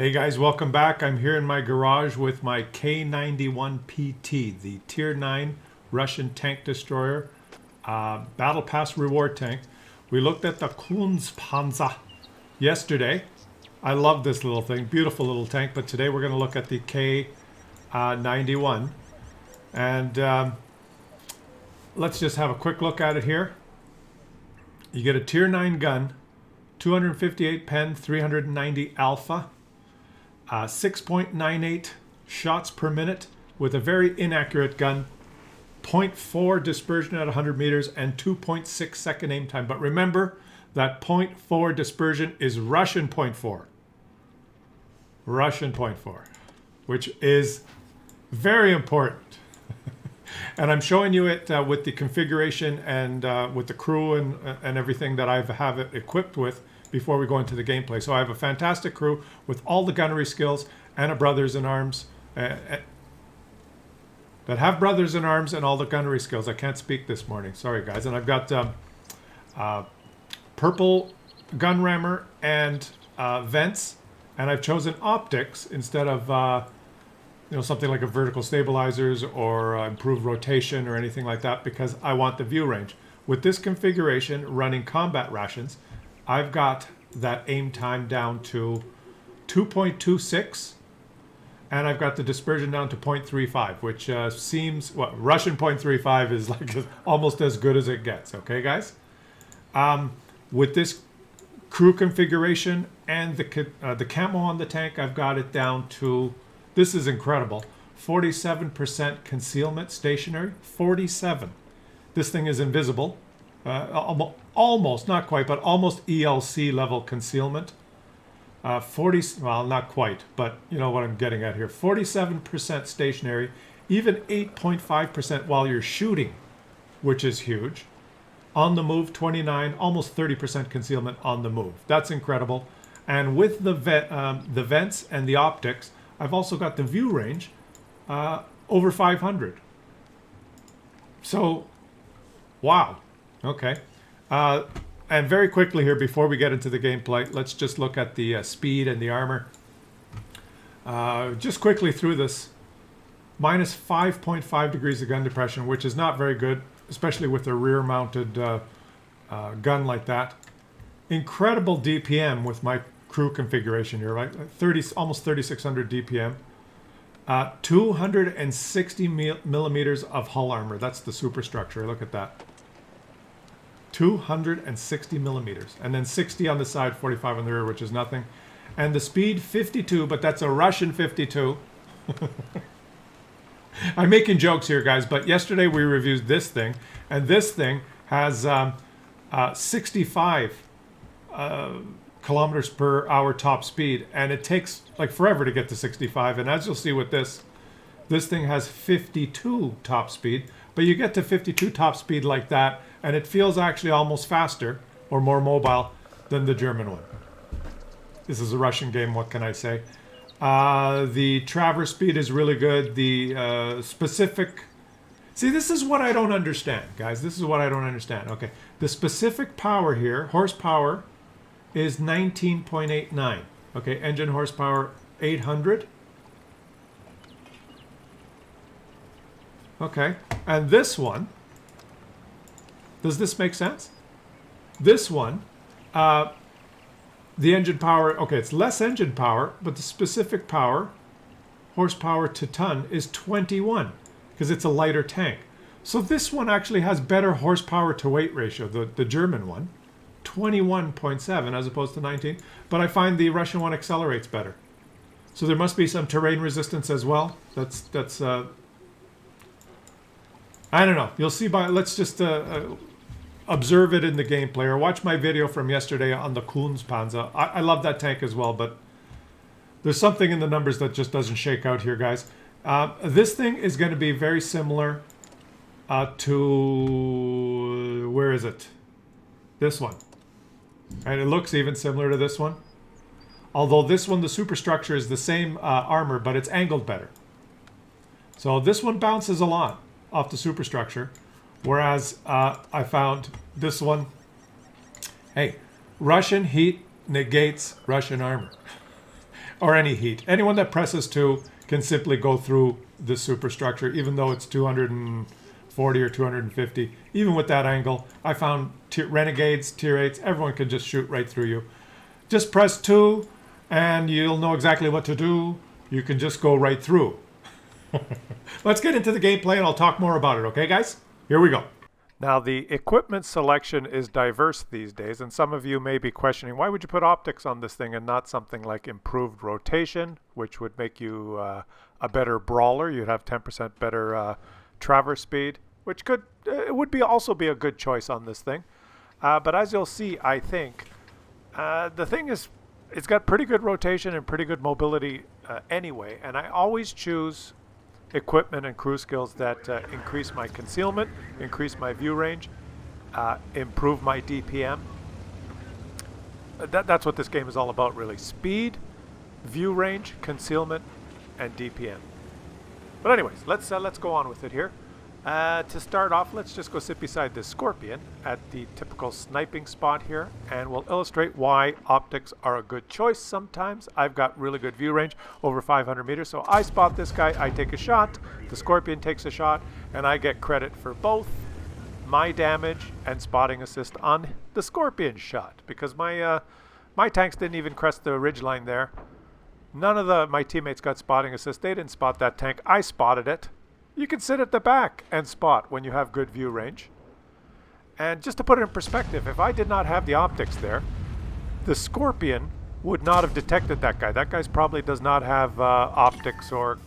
Hey guys, welcome back. I'm here in my garage with my K-91-PT, the Tier 9 Russian tank destroyer, Battle Pass reward tank. We looked at the Kunstpanzer yesterday. I love this little thing, beautiful little tank, but today we're going to look at the K-91. And let's just have a quick look at it here. You get a Tier 9 gun, 258 pen, 390 alpha. 6.98 shots per minute with a very inaccurate gun, 0.4 dispersion at 100 meters and 2.6 second aim time. But remember that 0.4 dispersion is Russian 0.4. Russian 0.4, which is very important. And I'm showing you it with the configuration and with the crew and everything that I have it equipped with before we go into the gameplay. So I have a fantastic crew with all the gunnery skills and a brothers in arms that have brothers in arms and all the gunnery skills. I can't speak this morning. Sorry, guys. And I've got purple gun rammer and vents, and I've chosen optics instead of something like a vertical stabilizers or improved rotation or anything like that because I want the view range. With this configuration, running combat rations, I've got that aim time down to 2.26, and I've got the dispersion down to 0.35, which seems, Russian 0.35 is like almost as good as it gets, okay, guys? With this crew configuration and the camo on the tank, I've got it down to, this is incredible, 47% concealment stationary, 47. This thing is invisible. Almost, not quite, but almost ELC level concealment. 40, well, not quite, but you know what I'm getting at here. 47% stationary, even 8.5% while you're shooting, which is huge. On the move, 29, almost 30% concealment on the move. That's incredible. And with the vents and the optics, I've also got the view range over 500. So, wow. Okay. And very quickly here, before we get into the gameplay, let's just look at the speed and the armor. Just quickly through this. Minus 5.5 degrees of gun depression, which is not very good, especially with a rear-mounted gun like that. Incredible DPM with my crew configuration here, right? Almost 3,600 DPM. 260 millimeters of hull armor. That's the superstructure. Look at that. 260 millimeters, and then 60 on the side, 45 on the rear, which is nothing. And the speed 52, but that's a Russian 52. I'm making jokes here, guys, but yesterday we reviewed this thing, and this thing has 65 kilometers per hour top speed, and it takes like forever to get to 65. And as you'll see with this thing has 52 top speed, but you get to 52 top speed like that, and it feels actually almost faster or more mobile than the German one. This is a Russian game, what can I say? The traverse speed is really good. The specific... See, this is what I don't understand, guys. This is what I don't understand. Okay, the specific power here, horsepower, is 19.89. Okay, engine horsepower, 800. Okay, and this one, does this make sense? This one, the engine power, okay, it's less engine power, but the specific power, horsepower to ton, is 21, because it's a lighter tank. So this one actually has better horsepower to weight ratio, the German one, 21.7 as opposed to 19, but I find the Russian one accelerates better. So there must be some terrain resistance as well. That's I don't know. You'll see by, let's just observe it in the gameplay or watch my video from yesterday on the Kunstpanzer. I love that tank as well, but there's something in the numbers that just doesn't shake out here, guys. This thing is going to be very similar to, where is it? This one. And it looks even similar to this one. Although this one, the superstructure is the same armor, but it's angled better. So this one bounces a lot off the superstructure, whereas I found this one, hey, Russian heat negates Russian armor. or any heat. Anyone that presses 2 can simply go through the superstructure, even though it's 240 or 250. Even with that angle, I found Renegades, Tier 8s, everyone can just shoot right through you. Just press 2 and you'll know exactly what to do. You can just go right through. Let's get into the gameplay and I'll talk more about it, okay guys? Here we go. Now the equipment selection is diverse these days, and some of you may be questioning, why would you put optics on this thing and not something like improved rotation, which would make you a better brawler? You'd have 10% better traverse speed, which could it would be also be a good choice on this thing. But as you'll see, I think the thing is, it's got pretty good rotation and pretty good mobility anyway, and I always choose equipment and crew skills that increase my concealment, increase my view range, improve my DPM. That's what this game is all about, really. Speed, view range, concealment, and DPM. But anyways, let's go on with it here. To start off, let's just go sit beside this Scorpion at the typical sniping spot here, and we'll illustrate why optics are a good choice sometimes. I've got really good view range, over 500 meters, so I spot this guy, I take a shot, the Scorpion takes a shot, and I get credit for both my damage and spotting assist on the Scorpion shot, because my tanks didn't even crest the ridgeline there. None of my teammates got spotting assist. They didn't spot that tank. I spotted it. You can sit at the back and spot when you have good view range. And just to put it in perspective, if I did not have the optics there, the Scorpion would not have detected that guy. That guy probably does not have optics or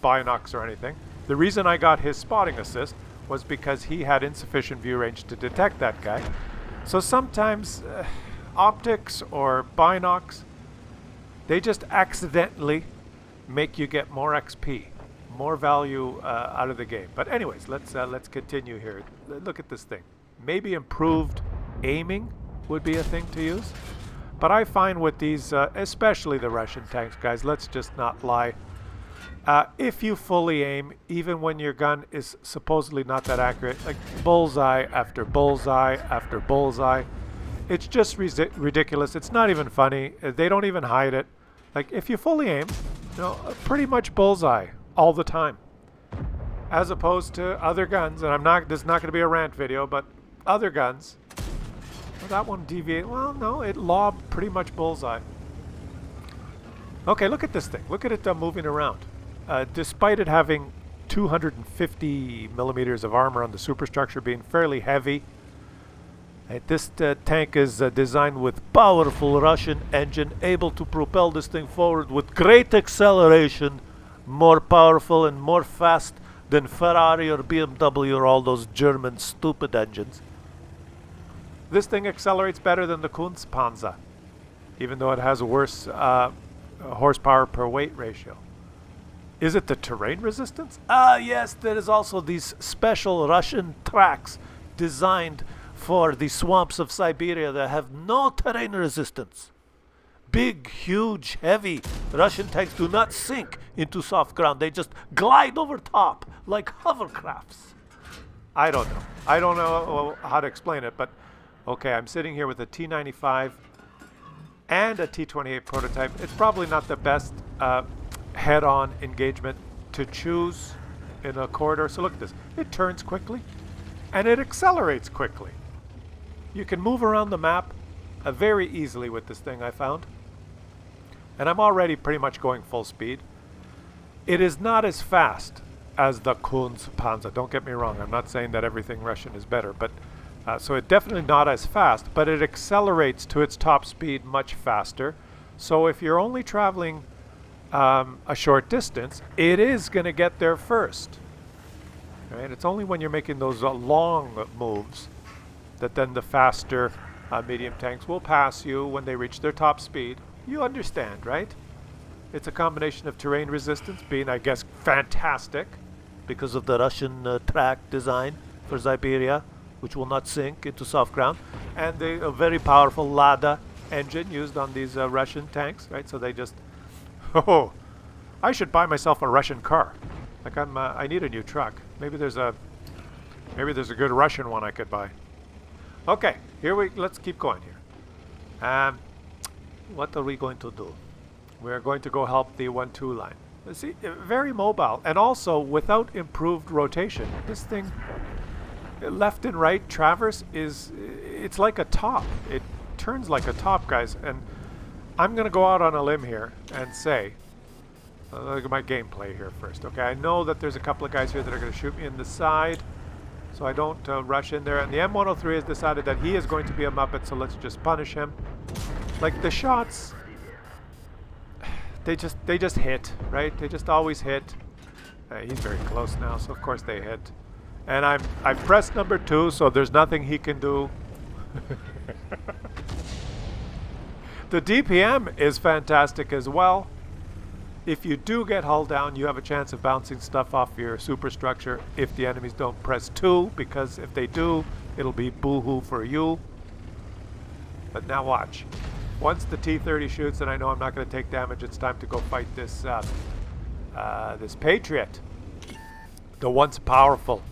binocs or anything. The reason I got his spotting assist was because he had insufficient view range to detect that guy. So sometimes optics or binocs, they just accidentally make you get more XP. More value out of the game. But anyways, let's continue here. Look at this thing. Maybe improved aiming would be a thing to use. But I find with these, especially the Russian tanks, guys, let's just not lie. If you fully aim, even when your gun is supposedly not that accurate, like bullseye after bullseye after bullseye, it's just ridiculous. It's not even funny. They don't even hide it. Like if you fully aim, you know, pretty much bullseye all the time, as opposed to other guns, and this is not going to be a rant video, but other guns, well, that one deviate, well no, it lobbed pretty much bullseye. Okay, look at this thing, look at it moving around. Despite it having 250 millimeters of armor on the superstructure, being fairly heavy, this tank is designed with powerful Russian engine, able to propel this thing forward with great acceleration, more powerful and more fast than Ferrari or BMW or all those German stupid engines. This thing accelerates better than the Kunstpanzer, even though it has a worse horsepower per weight ratio. Is it the terrain resistance? Ah yes, there is also these special Russian tracks designed for the swamps of Siberia that have no terrain resistance. Big, huge, heavy Russian tanks do not sink into soft ground. They just glide over top like hovercrafts. I don't know. I don't know how to explain it, but okay, I'm sitting here with a T-95 and a T-28 prototype. It's probably not the best head-on engagement to choose in a corridor. So look at this. It turns quickly and it accelerates quickly. You can move around the map very easily with this thing, I found. And I'm already pretty much going full speed. It is not as fast as the Kunstpanzer. Don't get me wrong. I'm not saying that everything Russian is better, but so it's definitely not as fast, but it accelerates to its top speed much faster. So if you're only traveling a short distance, it is going to get there first. Right? It's only when you're making those long moves that then the faster medium tanks will pass you when they reach their top speed. You understand, right? It's a combination of terrain resistance being, I guess, fantastic because of the Russian track design for Siberia, which will not sink into soft ground, and the very powerful Lada engine used on these Russian tanks, right? So they just, oh, I should buy myself a Russian car. Like I need a new truck. Maybe there's a good Russian one I could buy. Okay, let's keep going here. What are we going to do? We're going to go help the 1-2 line. See, very mobile, and also without improved rotation, this thing, left and right traverse it's like a top. It turns like a top, guys. And I'm gonna go out on a limb here and say, look at my gameplay here first. Okay, I know that there's a couple of guys here that are gonna shoot me in the side, so I don't rush in there. And the M103 has decided that he is going to be a Muppet, so let's just punish him. Like the shots, they just hit, right? They just always hit. He's very close now, so of course they hit. And I've pressed number 2, so there's nothing he can do. The DPM is fantastic as well. If you do get hull down, you have a chance of bouncing stuff off your superstructure if the enemies don't press 2, because if they do, it'll be boo-hoo for you. But now watch. Once the T-30 shoots and I know I'm not going to take damage, it's time to go fight this this Patriot. The once powerful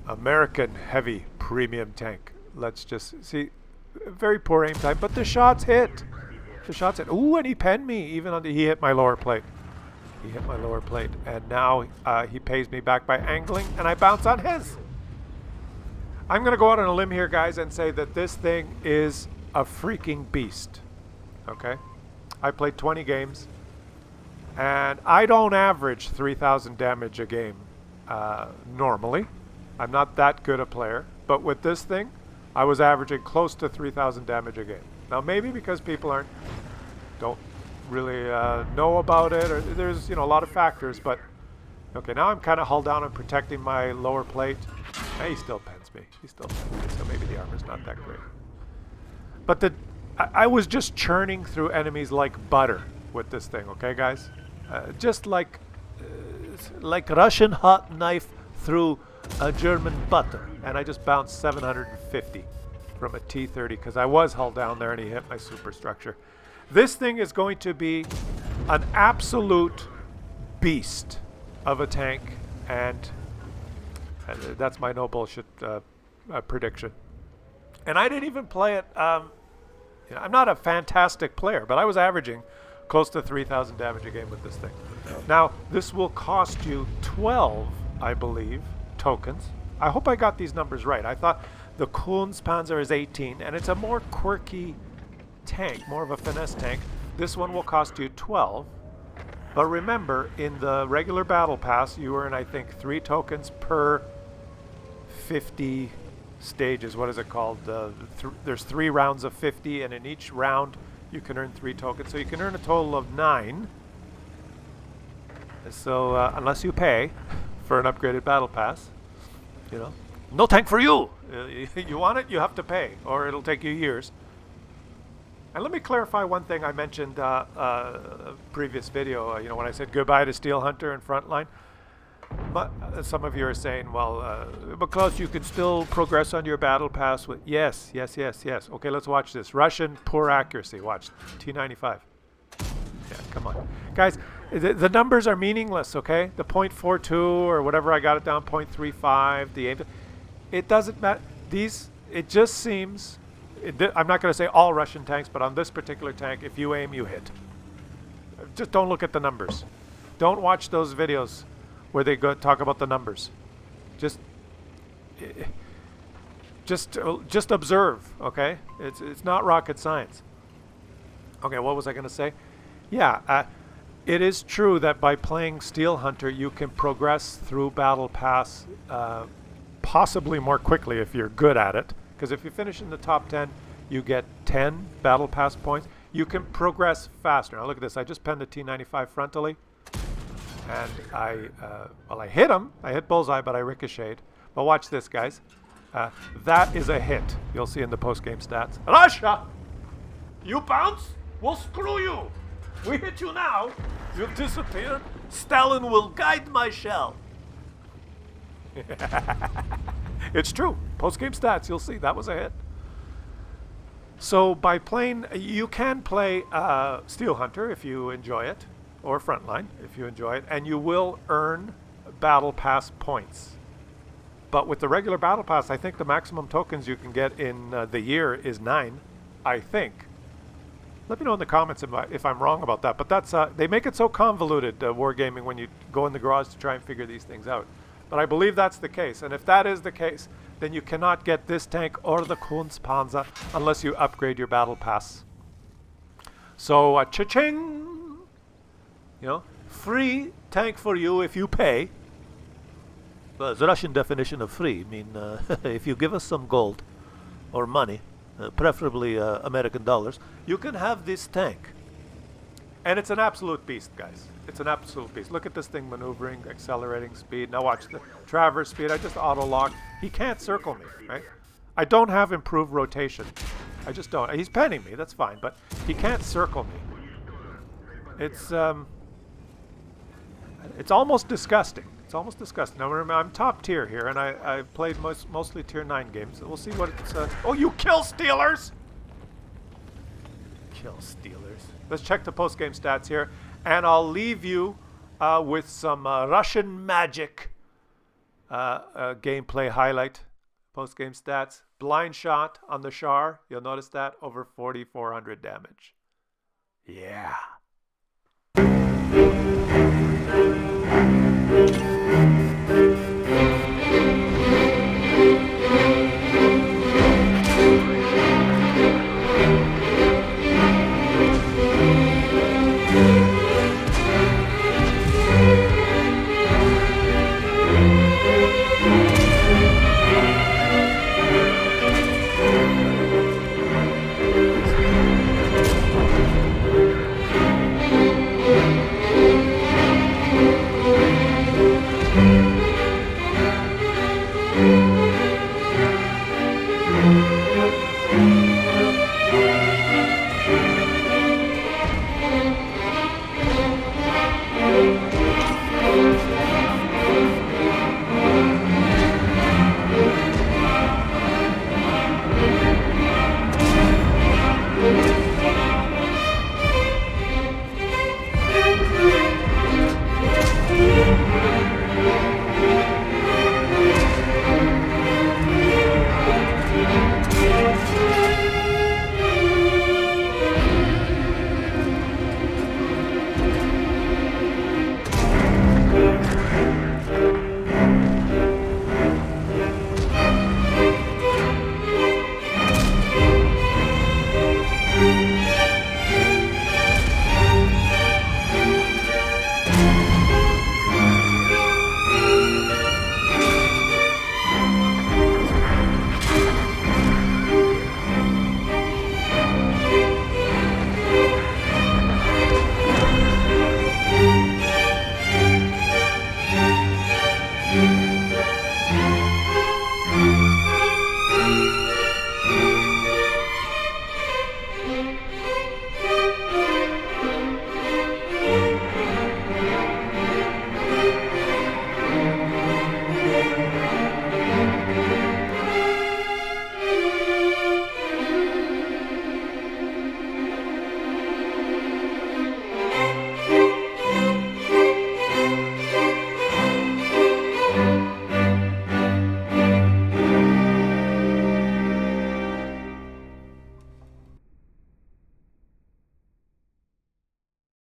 American heavy premium tank. Let's just see. Very poor aim time, but the shots hit. The shots hit. Ooh, and he penned me. Even on he hit my lower plate. He hit my lower plate, and now he pays me back by angling, and I bounce on his. I'm gonna go out on a limb here, guys, and say that this thing is a freaking beast. Okay, I played 20 games, and I don't average 3,000 damage a game normally. I'm not that good a player, but with this thing, I was averaging close to 3,000 damage a game. Now maybe because people don't really know about it, or there's a lot of factors. But okay, now I'm kind of hull down and protecting my lower plate. He still pens me. He still pens me, so maybe the armor's not that great. But I was just churning through enemies like butter with this thing. Okay, guys, just like Russian hot knife through a German butter, and I just bounced 750 from a T-30 because I was hull down there and he hit my superstructure. This thing is going to be an absolute beast of a tank, and that's my no bullshit prediction. And I didn't even play it. I'm not a fantastic player, but I was averaging close to 3,000 damage a game with this thing. Now, this will cost you 12, I believe, tokens. I hope I got these numbers right. I thought the Kunstpanzer is 18, and it's a more quirky tank, more of a finesse tank. This one will cost you 12. But remember, in the regular battle pass, you earn, I think, 3 tokens per 50 stages. What is it called? There's 3 rounds of 50, and in each round, you can earn 3 tokens. So you can earn a total of 9. So unless you pay for an upgraded battle pass, no tank for you. You want it, you have to pay, or it'll take you years. And let me clarify one thing I mentioned previous video. When I said goodbye to Steel Hunter and Frontline, but some of you are saying, well, but Claus, you can still progress on your battle pass with yes. Okay, let's watch this. Russian poor accuracy. Watch T-95. Yeah, come on, guys. The numbers are meaningless. Okay, the .42 or whatever I got it down, .35. The aim. It doesn't matter. It just seems. I'm not going to say all Russian tanks, but on this particular tank, if you aim, you hit. Just don't look at the numbers. Don't watch those videos where they talk about the numbers. Just observe, okay? It's not rocket science. Okay, what was I going to say? Yeah, it is true that by playing Steel Hunter, you can progress through Battle Pass possibly more quickly if you're good at it. Because if you finish in the top 10, you get 10 Battle Pass points. You can progress faster. Now look at this. I just penned the T-95 frontally. And I hit him. I hit bullseye, but I ricocheted. But watch this, guys. That is a hit. You'll see in the post-game stats. Russia! You bounce? We'll screw you. We hit you now. You've disappeared. Stalin will guide my shell. It's true. Post-game stats, you'll see that was a hit. So by playing, you can play Steel Hunter if you enjoy it, or Frontline if you enjoy it, and you will earn Battle Pass points. But with the regular Battle Pass, I think the maximum tokens you can get in the year is 9, I think. Let me know in the comments if I'm wrong about that. But that's they make it so convoluted, wargaming, when you go in the garage to try and figure these things out. But I believe that's the case. And if that is the case, then you cannot get this tank or the Kunstpanzer unless you upgrade your battle pass. So, cha-ching! You know, free tank for you if you pay. Well, the Russian definition of free, I mean, if you give us some gold or money, preferably American dollars, you can have this tank. And it's an absolute beast, guys. It's an absolute beast. Look at this thing maneuvering, accelerating, speed. Now watch the traverse speed. I just auto-lock. He can't circle me, right? I don't have improved rotation. I just don't. He's penning me, that's fine, but he can't circle me. It's almost disgusting. It's almost disgusting. Now remember, I'm top tier here, and I've played mostly tier 9 games. So we'll see what it's... Oh, you kill stealers! Kill stealers. Let's check the post-game stats here, and I'll leave you with some Russian magic gameplay highlight. Post-game stats. Blind shot on the Char. You'll notice that over 4,400 damage. Yeah.